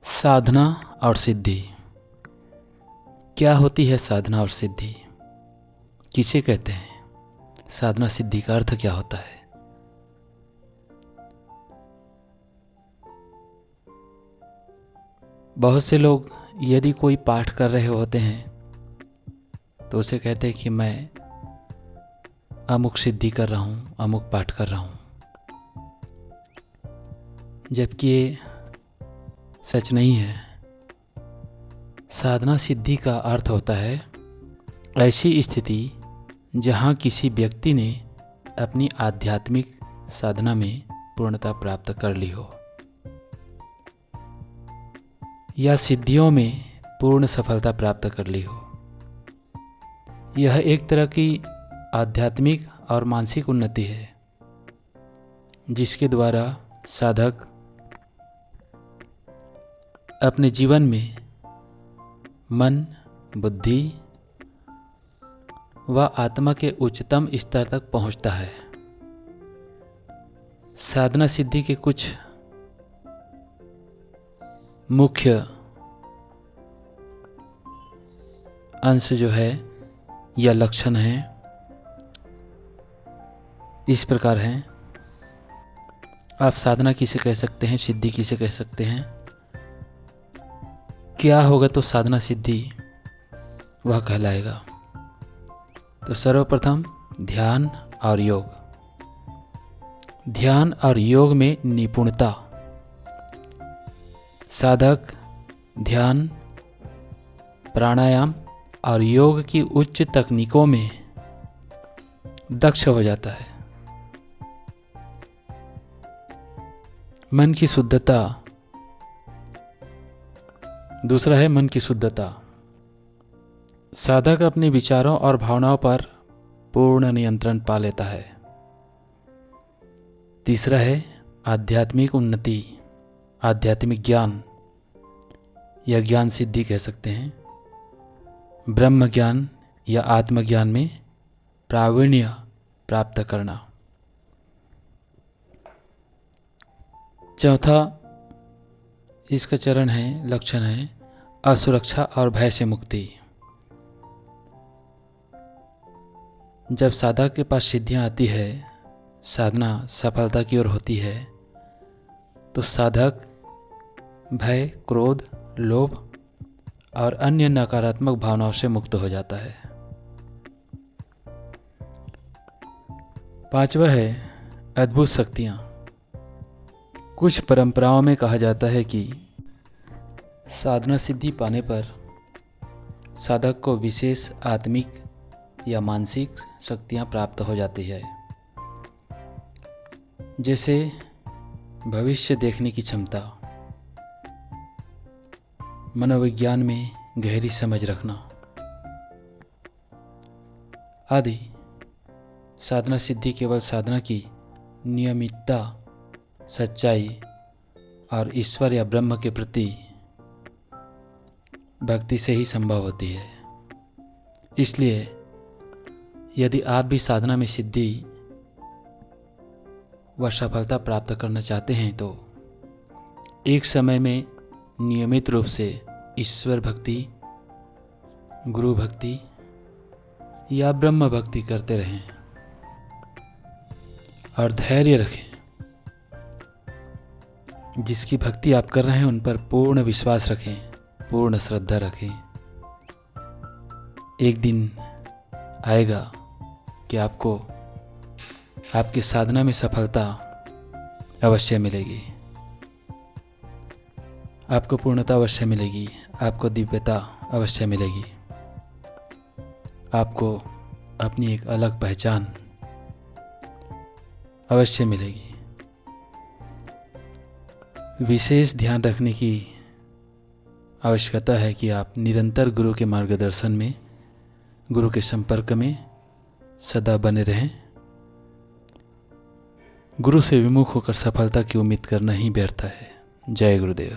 साधना और सिद्धि। क्या होती है साधना और सिद्धि? किसे कहते हैं? साधना सिद्धि का अर्थ क्या होता है? बहुत से लोग यदि कोई पाठ कर रहे होते हैं तो उसे कहते हैं कि मैं अमुक सिद्धि कर रहा हूँ, अमुक पाठ कर रहा हूँ, जबकि ये सच नहीं है। साधना सिद्धि का अर्थ होता है ऐसी स्थिति जहाँ किसी व्यक्ति ने अपनी आध्यात्मिक साधना में पूर्णता प्राप्त कर ली हो या सिद्धियों में पूर्ण सफलता प्राप्त कर ली हो। यह एक तरह की आध्यात्मिक और मानसिक उन्नति है जिसके द्वारा साधक अपने जीवन में मन, बुद्धि व आत्मा के उच्चतम स्तर तक पहुंचता है। साधना सिद्धि के कुछ मुख्य अंश जो है या लक्षण हैं इस प्रकार हैं। आप साधना किसे कह सकते हैं, सिद्धि किसे कह सकते हैं, क्या होगा तो साधना सिद्धि वह कहलाएगा। तो सर्वप्रथम ध्यान और योग। ध्यान और योग में निपुणता। साधक ध्यान, प्राणायाम और योग की उच्च तकनीकों में दक्ष हो जाता है। मन की शुद्धता। दूसरा है मन की शुद्धता। साधक अपने विचारों और भावनाओं पर पूर्ण नियंत्रण पा लेता है। तीसरा है आध्यात्मिक उन्नति, आध्यात्मिक ज्ञान या ज्ञान सिद्धि कह सकते हैं। ब्रह्म ज्ञान या आत्मज्ञान में प्रावीण्य प्राप्त करना। चौथा इसका चरण है, लक्षण है असुरक्षा और भय से मुक्ति। जब साधक के पास सिद्धियां आती है, साधना सफलता की ओर होती है, तो साधक भय, क्रोध, लोभ और अन्य नकारात्मक भावनाओं से मुक्त हो जाता है। पांचवा है अद्भुत शक्तियाँ। कुछ परंपराओं में कहा जाता है कि साधना सिद्धि पाने पर साधक को विशेष आत्मिक या मानसिक शक्तियाँ प्राप्त हो जाती है, जैसे भविष्य देखने की क्षमता, मनोविज्ञान में गहरी समझ रखना आदि। साधना सिद्धि केवल साधना की नियमितता, सच्चाई और ईश्वर या ब्रह्म के प्रति भक्ति से ही संभव होती है। इसलिए यदि आप भी साधना में सिद्धि व सफलता प्राप्त करना चाहते हैं तो एक समय में नियमित रूप से ईश्वर भक्ति, गुरु भक्ति या ब्रह्म भक्ति करते रहें और धैर्य रखें। जिसकी भक्ति आप कर रहे हैं उन पर पूर्ण विश्वास रखें, पूर्ण श्रद्धा रखें। एक दिन आएगा कि आपको आपकी साधना में सफलता अवश्य मिलेगी, आपको पूर्णता अवश्य मिलेगी, आपको दिव्यता अवश्य मिलेगी, आपको अपनी एक अलग पहचान अवश्य मिलेगी। विशेष ध्यान रखने की आवश्यकता है कि आप निरंतर गुरु के मार्गदर्शन में, गुरु के संपर्क में सदा बने रहें। गुरु से विमुख होकर सफलता की उम्मीद करना ही व्यर्थ है। जय गुरुदेव।